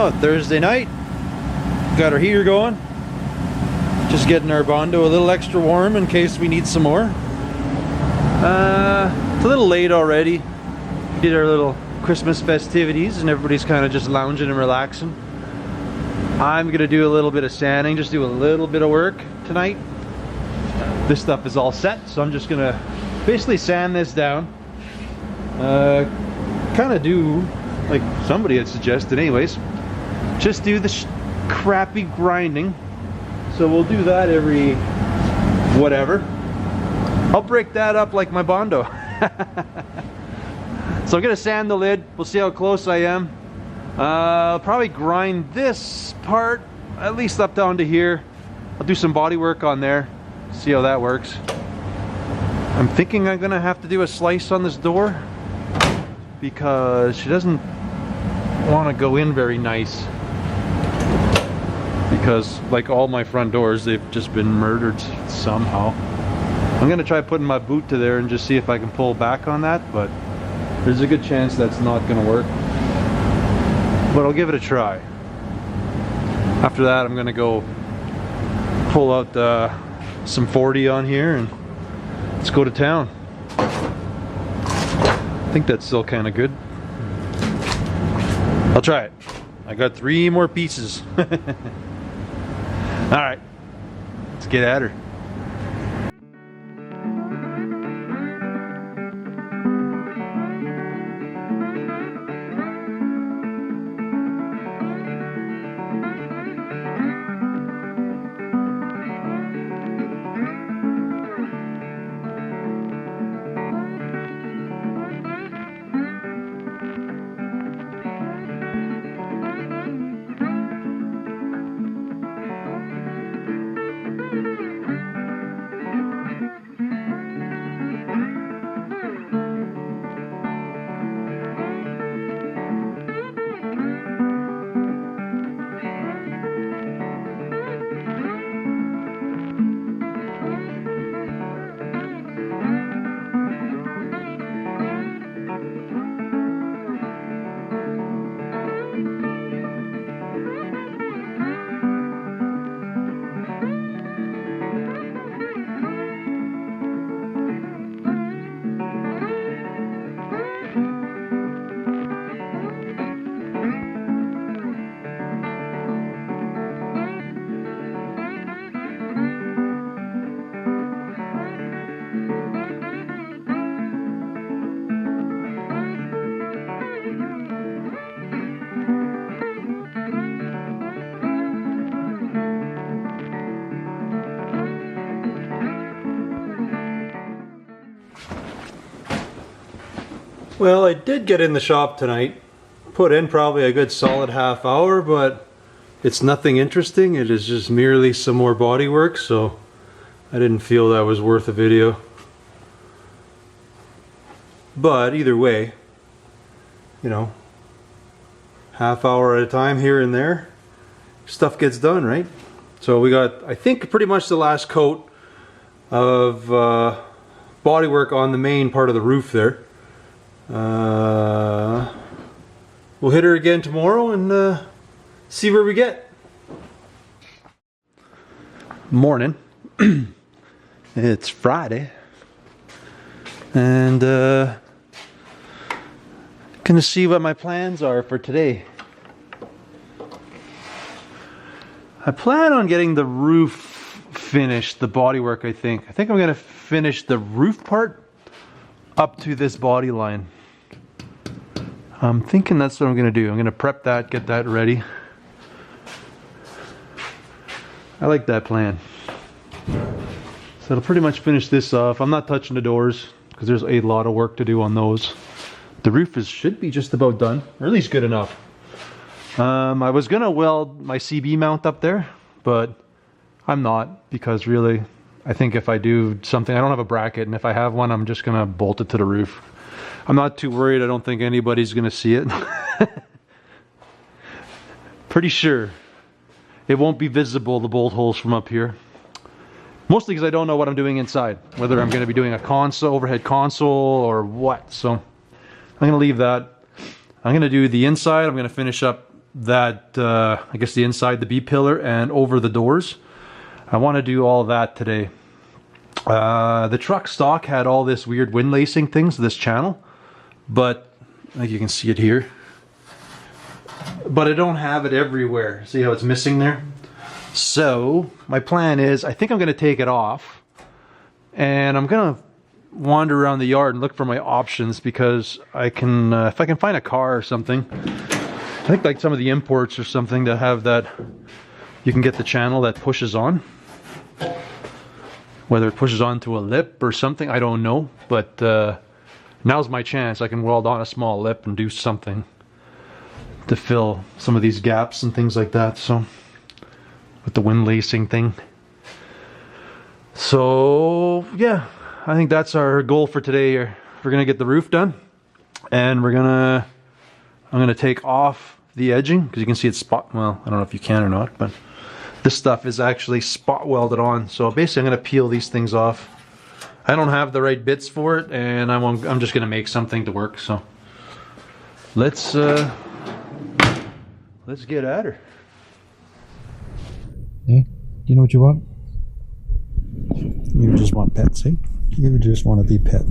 Oh, Thursday night. Got our heater going. Just getting our Bondo a little extra warm in case we need some more. It's a little late already. We did our little Christmas festivities and everybody's kind of just lounging and relaxing. I'm gonna do a little bit of sanding, just do a little bit of work tonight. This stuff is all set, so I'm just gonna basically sand this down. Kind of do like somebody had suggested anyways. Just do the crappy grinding. So we'll do that every whatever. I'll break that up like my Bondo. So I'm gonna sand the lid. We'll see how close I am. I'll probably grind this part at least up down to here. I'll do some body work on there. See how that works. I'm thinking I'm gonna have to do a slice on this door because she doesn't want to go in very nice. Because like all my front doors, they've just been murdered somehow. I'm gonna try putting my boot to there and just see if I can pull back on that, but there's a good chance that's not gonna work. But I'll give it a try. After that, I'm gonna go pull out some 40 on here and let's go to town. I think that's still kind of good. I'll try it. I got 3 more pieces. All right, let's get at her. Well, I did get in the shop tonight. Put in probably a good solid half hour, but it's nothing interesting. It is just merely some more body work, so I didn't feel that was worth a video. But either way, you know, half hour at a time here and there, stuff gets done, right? So we got, I think, pretty much the last coat of body work on the main part of the roof there. We'll hit her again tomorrow and see where we get. Morning. It's Friday and gonna see what my plans are for today. I plan on getting the roof finished, the bodywork. I think I'm gonna finish the roof part up to this body line. I'm thinking that's what I'm gonna do. I'm gonna prep that, get that ready. I like that plan. So it'll pretty much finish this off. I'm not touching the doors because there's a lot of work to do on those. The roof should be just about done, or at least good enough. I was gonna weld my CB mount up there, but I'm not, because really, I think if I do something, I don't have a bracket, and if I have one, I'm just gonna bolt it to the roof. I'm not too worried. I don't think anybody's gonna see it. Pretty sure it won't be visible, the bolt holes from up here. Mostly because I don't know what I'm doing inside, whether I'm gonna be doing a console, overhead console, or what. So I'm gonna leave that. I'm gonna do the inside. I'm gonna finish up that, I guess the inside the B-pillar and over the doors. I want to do all that today. The truck stock had all this weird wind lacing things, this channel, but I think you can see it here. But I don't have it everywhere. See how it's missing there? So my plan is, I think I'm going to take it off, and I'm going to wander around the yard and look for my options, because I can, if I can find a car or something, I think like some of the imports or something that have that, you can get the channel that pushes on. Whether it pushes onto a lip or something, I don't know, but now's my chance. I can weld on a small lip and do something to fill some of these gaps and things like that. So with the wind lacing thing. So yeah, I think that's our goal for today. We're gonna get the roof done, and I'm gonna take off the edging, because you can see it's spot, well, I don't know if you can or not, but this stuff is actually spot welded on. So basically I'm gonna peel these things off. I don't have the right bits for it, and I'm just gonna make something to work. So let's get at her. Hey, do you know what you want? You just want pets, eh? You just want to be pet.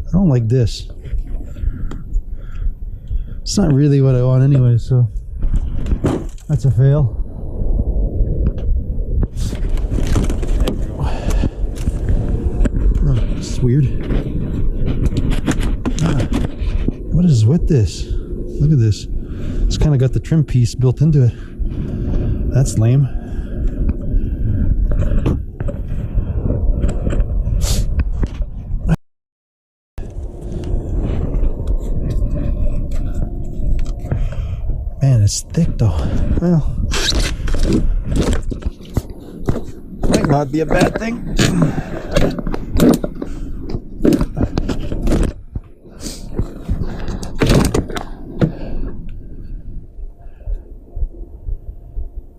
I don't like this. It's not really what I want anyway, so that's a fail. Oh, this is weird. What is with this? Look at this. It's kind of got the trim piece built into it. That's lame. Man, it's thick though. Well, might not be a bad thing.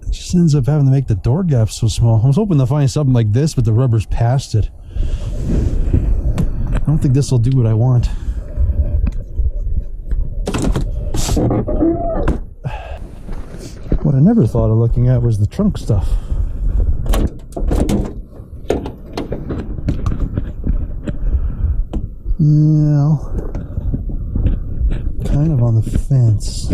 It just ends up having to make the door gap so small. I was hoping to find something like this, but the rubber's past it. I don't think this will do what I want. What I never thought of looking at was the trunk stuff. Yeah, kind of on the fence.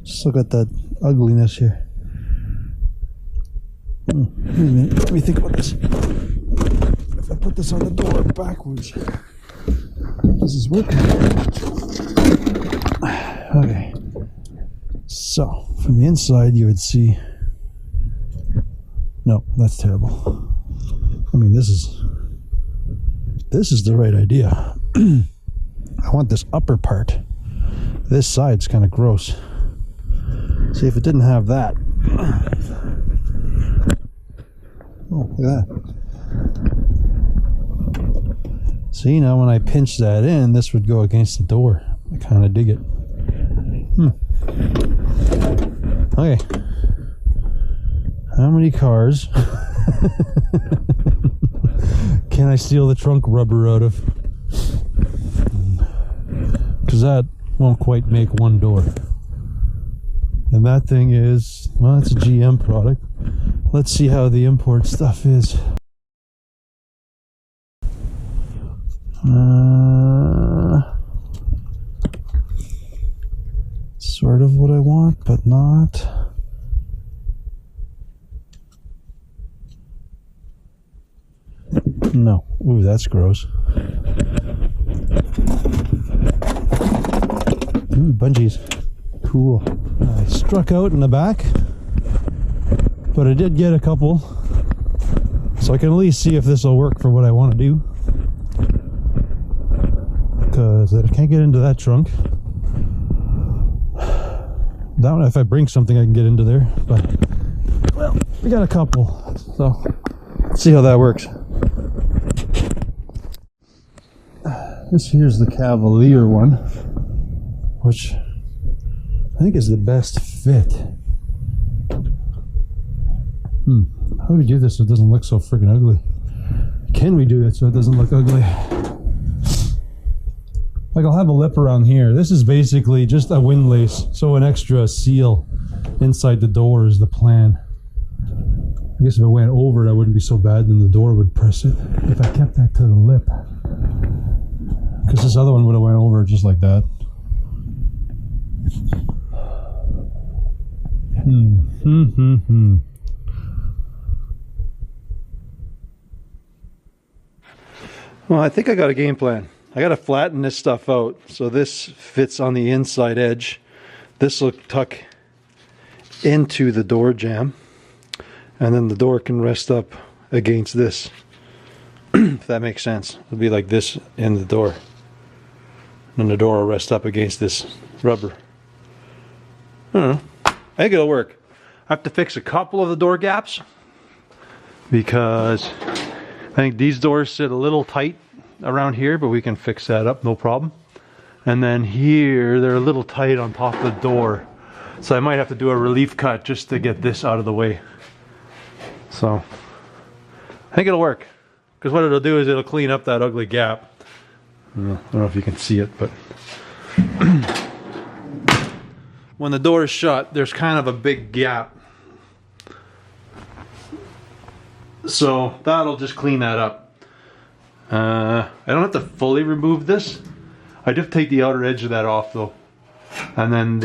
Still got that ugliness here. Wait a minute, let me think about this. If I put this on the door backwards, this is working. Okay, so from the inside you would see, no, that's terrible. I mean, this is the right idea. I want this upper part. This side's kind of gross. See, if it didn't have that. Oh, look at that. See, now when I pinch that in, this would go against the door. I kind of dig it. Okay. How many cars can I steal the trunk rubber out of? Because that won't quite make one door. And that thing is, well, it's a GM product. Let's see how the import stuff is. Sort of what I want, but not. No. Ooh, that's gross. Ooh, bungees. Cool. I struck out in the back, but I did get a couple, so I can at least see if this will work for what I want to do. Because I can't get into that trunk. That one, if I bring something, I can get into there. But, well, we got a couple, so Let's see how that works. This here's the Cavalier one, which I think is the best fit. How do we do this so it doesn't look so freaking ugly? Can we do it so it doesn't look ugly? Like, I'll have a lip around here. This is basically just a windlace, so an extra seal inside the door is the plan. I guess if it went over it, I wouldn't be so bad, then the door would press it. If I kept that to the lip. Because this other one would have went over just like that. Well, I think I got a game plan. I got to flatten this stuff out so this fits on the inside edge. This will tuck into the door jamb, and then the door can rest up against this. If that makes sense. It'll be like this in the door. And the door will rest up against this rubber. I don't know. I think it'll work. I have to fix a couple of the door gaps because I think these doors sit a little tight around here, but we can fix that up, no problem. And then here, they're a little tight on top of the door. So I might have to do a relief cut just to get this out of the way. So I think it'll work. Because what it'll do is it'll clean up that ugly gap. I don't know if you can see it, but when the door is shut, there's kind of a big gap. So that'll just clean that up. I don't have to fully remove this. I do have to take the outer edge of that off though. And then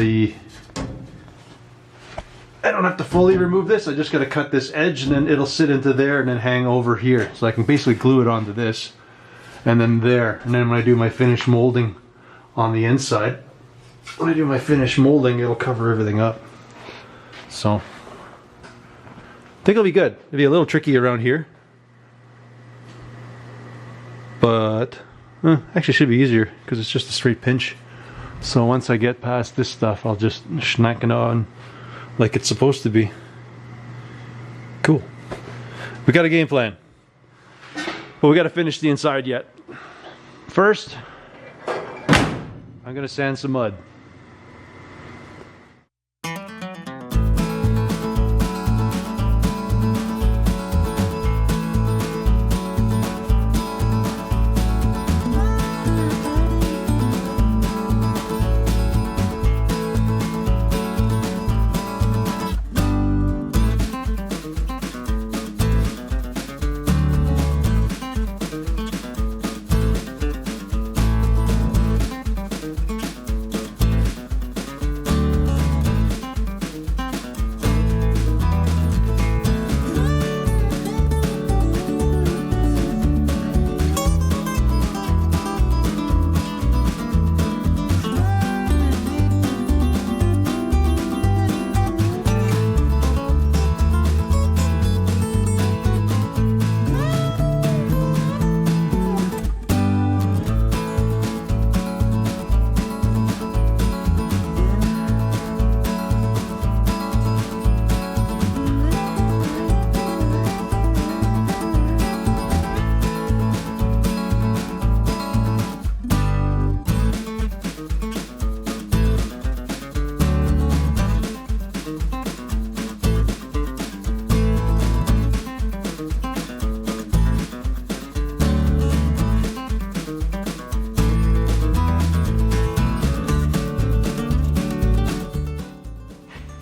I don't have to fully remove this. I just got to cut this edge and then it'll sit into there and then hang over here. So I can basically glue it onto this and then there. And then when I do my finished molding on the inside, when I do my finished molding, it'll cover everything up. So I think it'll be good. It'll be a little tricky around here. But actually should be easier because it's just a straight pinch. So once I get past this stuff, I'll just schnack it on like it's supposed to be. Cool. We got a game plan. But we got to finish the inside yet. First, I'm going to sand some mud.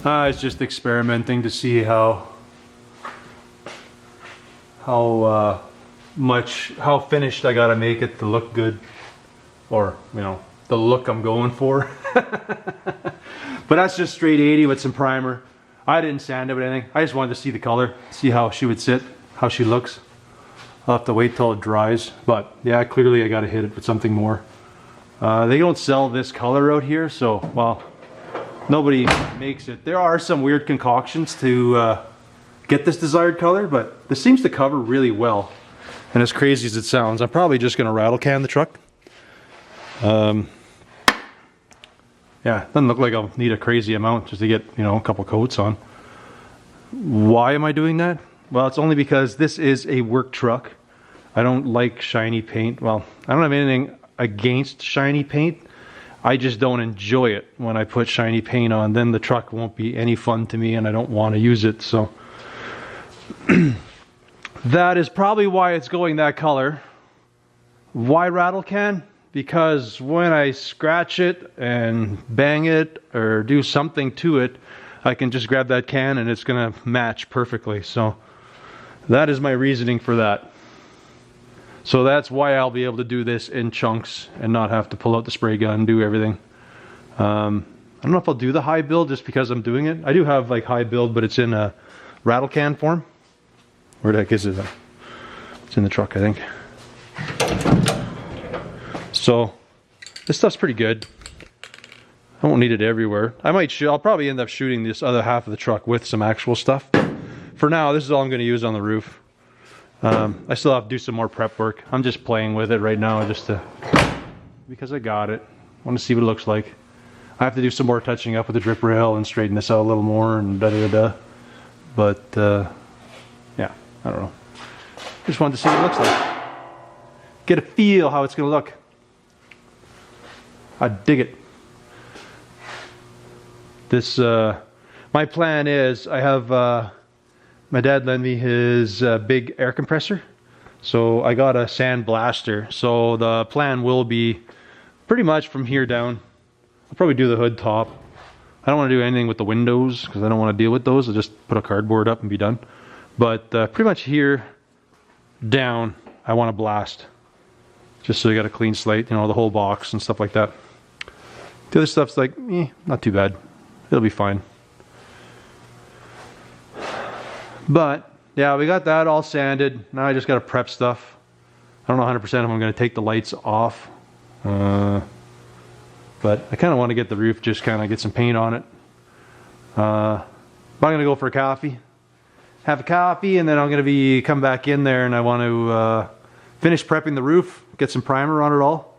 I was just experimenting to see how finished I gotta make it to look good, or you know, the look I'm going for. But that's just straight 80 with some primer. I didn't sand it with anything. I just wanted to see the color, see how she would sit, how she looks. I'll have to wait till it dries, but yeah, clearly I gotta hit it with something more. They don't sell this color out here, so well, nobody makes it. There are some weird concoctions to get this desired color, but this seems to cover really well. And as crazy as it sounds, I'm probably just gonna rattle can the truck. Yeah, doesn't look like I'll need a crazy amount just to get, you know, a couple coats on. Why am I doing that? Well, it's only because this is a work truck. I don't like shiny paint. Well, I don't have anything against shiny paint. I just don't enjoy it when I put shiny paint on. Then the truck won't be any fun to me and I don't want to use it. So that is probably why it's going that color. Why rattle can? Because when I scratch it and bang it or do something to it, I can just grab that can and it's going to match perfectly. So that is my reasoning for that. So that's why I'll be able to do this in chunks and not have to pull out the spray gun and do everything. I don't know if I'll do the high build just because I'm doing it. I do have like high build, but it's in a rattle can form. Where the heck is it? It's in the truck, I think. So this stuff's pretty good. I won't need it everywhere. I'll probably end up shooting this other half of the truck with some actual stuff. For now, this is all I'm going to use on the roof. I still have to do some more prep work. I'm just playing with it right now because I got it. I want to see what it looks like. I have to do some more touching up with the drip rail and straighten this out a little more and da-da-da-da. But yeah, I don't know. Just wanted to see what it looks like. Get a feel how it's going to look. I dig it. This, my plan is, I have, my dad lent me his big air compressor. So I got a sand blaster. So the plan will be pretty much from here down. I'll probably do the hood top. I don't want to do anything with the windows because I don't want to deal with those. I'll just put a cardboard up and be done. But pretty much here down, I want to blast. Just so you got a clean slate, you know, the whole box and stuff like that. The other stuff's like, not too bad. It'll be fine. But yeah, we got that all sanded. Now I just got to prep stuff. I don't know 100% if I'm going to take the lights off. But I kind of want to get the roof, just kind of get some paint on it. I'm going to go for a coffee. Have a coffee, and then I'm going to come back in there, and I want to finish prepping the roof, get some primer on it all,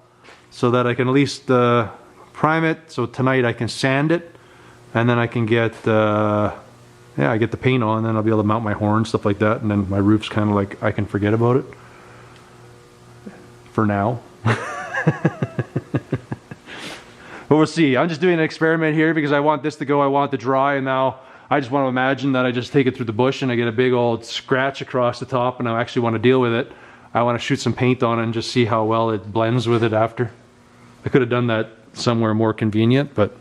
so that I can at least prime it. So tonight I can sand it, and then I can get I get the paint on, and then I'll be able to mount my horn, stuff like that, and then my roof's kind of like I can forget about it for now. But we'll see. I'm just doing an experiment here because I want this to go, I want it to dry, and now I just want to imagine that I just take it through the bush and I get a big old scratch across the top, and I actually want to deal with it. I want to shoot some paint on it and just see how well it blends with it after. I could have done that somewhere more convenient, but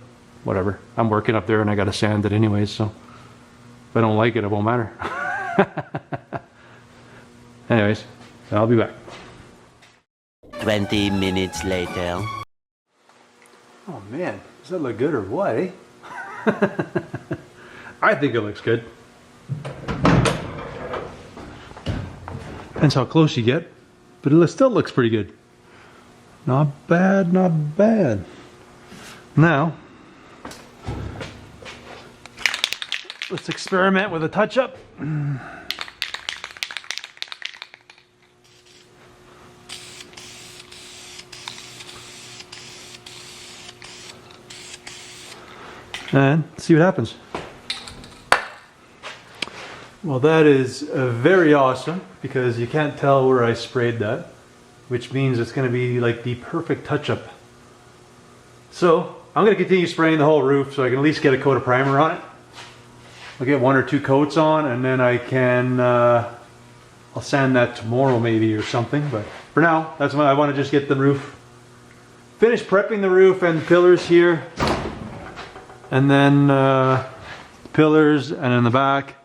whatever. I'm working up there and I got to sand it anyways, so if I don't like it, it won't matter. Anyways, I'll be back. 20 minutes later. Oh man, does that look good or what, eh? I think it looks good. Depends how close you get, but it still looks pretty good. Not bad, not bad. Now, let's experiment with a touch-up. And see what happens. Well, that is very awesome because you can't tell where I sprayed that, which means it's going to be like the perfect touch-up. So I'm going to continue spraying the whole roof so I can at least get a coat of primer on it. I'll get 1 or 2 coats on, and then I can I'll sand that tomorrow maybe or something. But for now, that's why I want to just get the roof, finish prepping the roof and pillars here, and then pillars and in the back,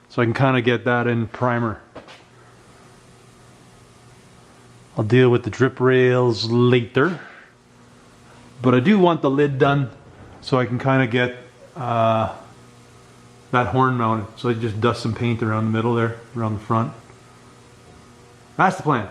so I can kind of get that in primer. I'll deal with the drip rails later, but I do want the lid done so I can kind of get that horn mounted. So I just dust some paint around the middle there, around the front. That's the plan.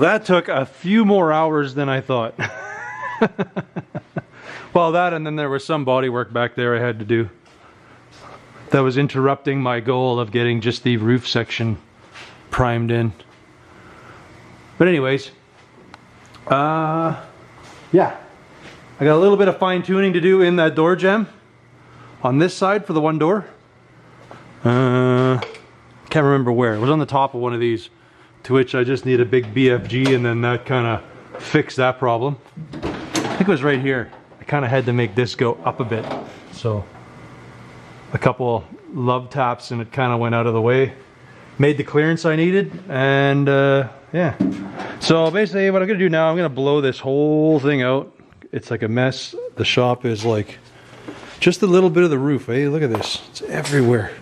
that took a few more hours than I thought. Well, that, and then there was some body work back there I had to do that was interrupting my goal of getting just the roof section primed in. But anyways, yeah, I got a little bit of fine tuning to do in that door jamb on this side for the one door. Can't remember where. It was on the top of one of these, to which I just need a big BFG, and then that kind of fixed that problem. I think it was right here. I kind of had to make this go up a bit, so a couple love taps and it kind of went out of the way, made the clearance I needed, and yeah. So basically what I'm gonna do now, I'm gonna blow this whole thing out. It's like a mess. The shop is like just a little bit of the roof. Hey, look at this, it's everywhere,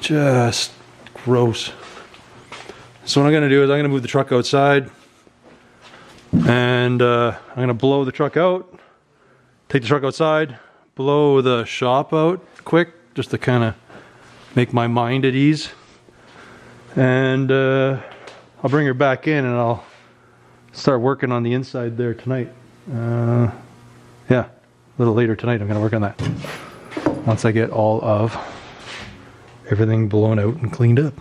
just gross. So what I'm gonna do is I'm gonna move the truck outside, and I'm gonna blow the truck out, take the truck outside, blow the shop out quick, just to kind of make my mind at ease. And I'll bring her back in and I'll start working on the inside there tonight. Yeah, a little later tonight I'm going to work on that. Once I get all of everything blown out and cleaned up.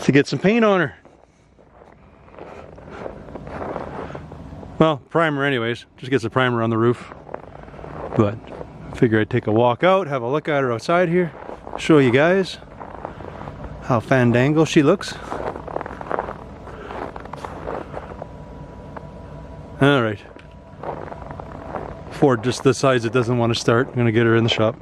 To get some paint on her. Well, primer anyways. Just gets a primer on the roof. But I figure I'd take a walk out, have a look at her outside here, show you guys how fandangle she looks. Alright. Ford just decides it doesn't want to start. I'm gonna get her in the shop.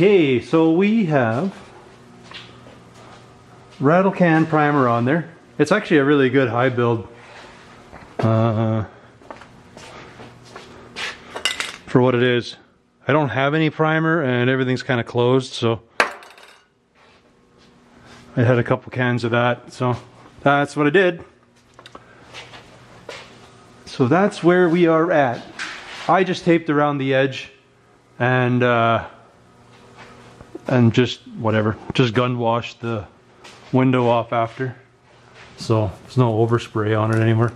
Okay, so we have rattle can primer on there. It's actually a really good high build for what it is. I don't have any primer and everything's kind of closed, so I had a couple cans of that, so that's what I did. So that's where we are at. I just taped around the edge and just whatever, just gun washed the window off after, so there's no overspray on it anymore.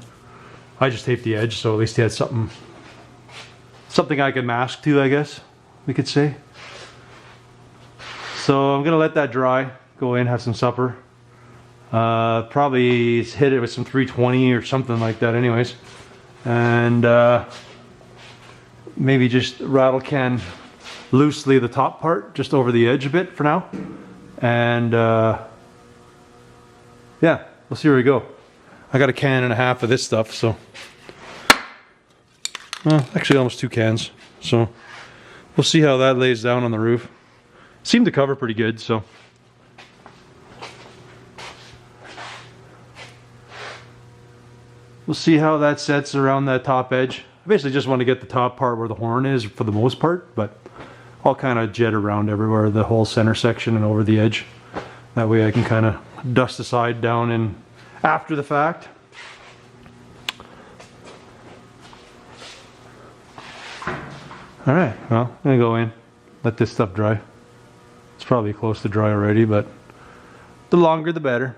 I just taped the edge, so at least he had something I could mask to, I guess we could say. So I'm gonna let that dry, go in, have some supper, probably hit it with some 320 or something like that anyways, and maybe just rattle can loosely the top part just over the edge a bit for now, and yeah, we'll see where we go. I got a can and a half of this stuff, so well, actually almost 2 cans, so we'll see how that lays down on the roof. Seemed to cover pretty good, so we'll see how that sets around that top edge. I basically just want to get the top part where the horn is for the most part, but I'll kind of jet around everywhere, the whole center section and over the edge. That way I can kind of dust the side down in after the fact. Alright, well, I'm gonna go in, let this stuff dry. It's probably close to dry already, but the longer the better.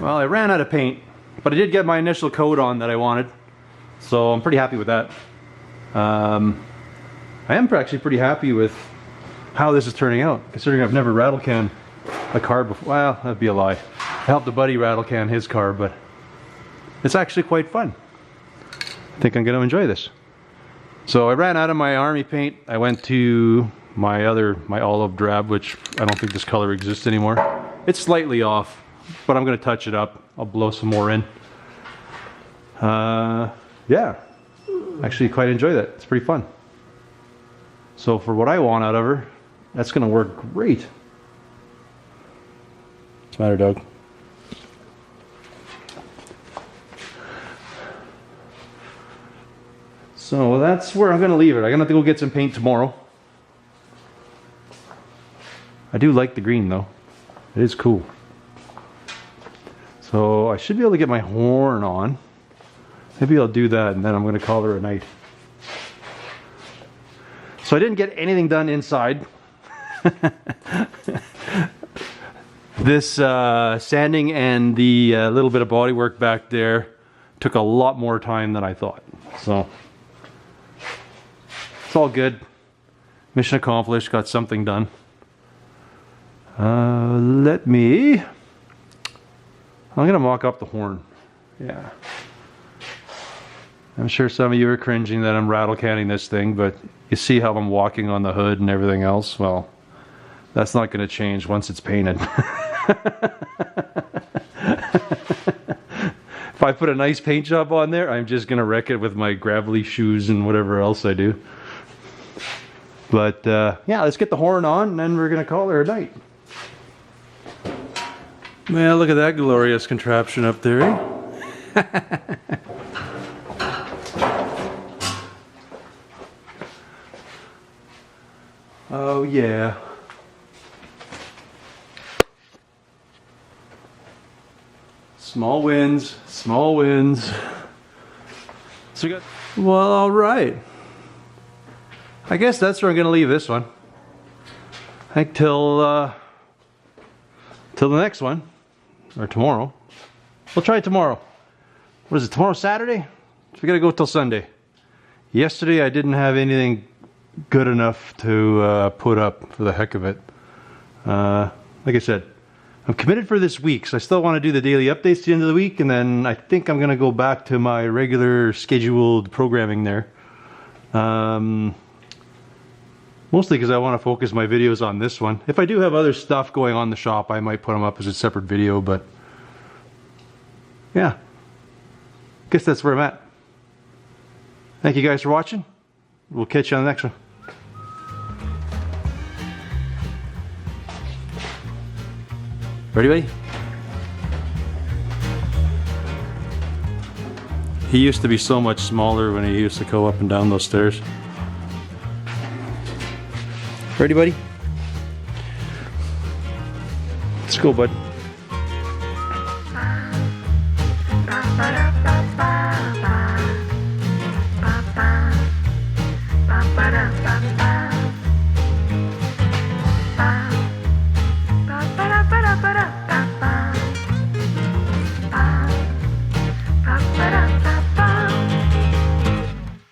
Well, I ran out of paint, but I did get my initial coat on that I wanted, so I'm pretty happy with that. I am actually pretty happy with how this is turning out, considering I've never rattle canned a car before. Well, that'd be a lie. I helped a buddy rattle can his car, but It's actually quite fun. I think I'm going to enjoy this. So I ran out of my army paint. I went to my olive drab, which I don't think this color exists anymore. It's slightly off, but I'm going to touch it up. I'll blow some more in. Yeah, actually quite enjoy that. It's pretty fun. So for what I want out of her, that's going to work great. What's the matter, Doug? So that's where I'm going to leave it. I'm going to have to go get some paint tomorrow. I do like the green though. It is cool. So I should be able to get my horn on. Maybe I'll do that and then I'm going to call her a night. So I didn't get anything done inside. This sanding and the little bit of body work back there took a lot more time than I thought. So it's all good. Mission accomplished. Got something done. I'm gonna mock up the horn. Yeah. I'm sure some of you are cringing that I'm rattle canning this thing, but you see how I'm walking on the hood and everything else? Well, that's not gonna change once it's painted. If I put a nice paint job on there, I'm just gonna wreck it with my gravelly shoes and whatever else I do. But yeah, let's get the horn on and then we're gonna call her a night. Man, look at that glorious contraption up there, eh? Oh yeah. Small wins, small wins. So we got, well, all right. I guess that's where I'm gonna leave this one. I think till the next one, or tomorrow. We'll try it tomorrow. What is it, tomorrow Saturday? So we gotta go till Sunday. Yesterday I didn't have anything good enough to put up for the heck of it. Like I said, I'm committed for this week, so I still want to do the daily updates at the end of the week, and then I think I'm gonna go back to my regular scheduled programming there. Mostly because I want to focus my videos on this one. If I do have other stuff going on in the shop, I might put them up as a separate video, but yeah, guess that's where I'm at. Thank you guys for watching. We'll catch you on the next one. Ready, buddy? He used to be so much smaller when he used to go up and down those stairs. Ready, buddy? Let's go, bud.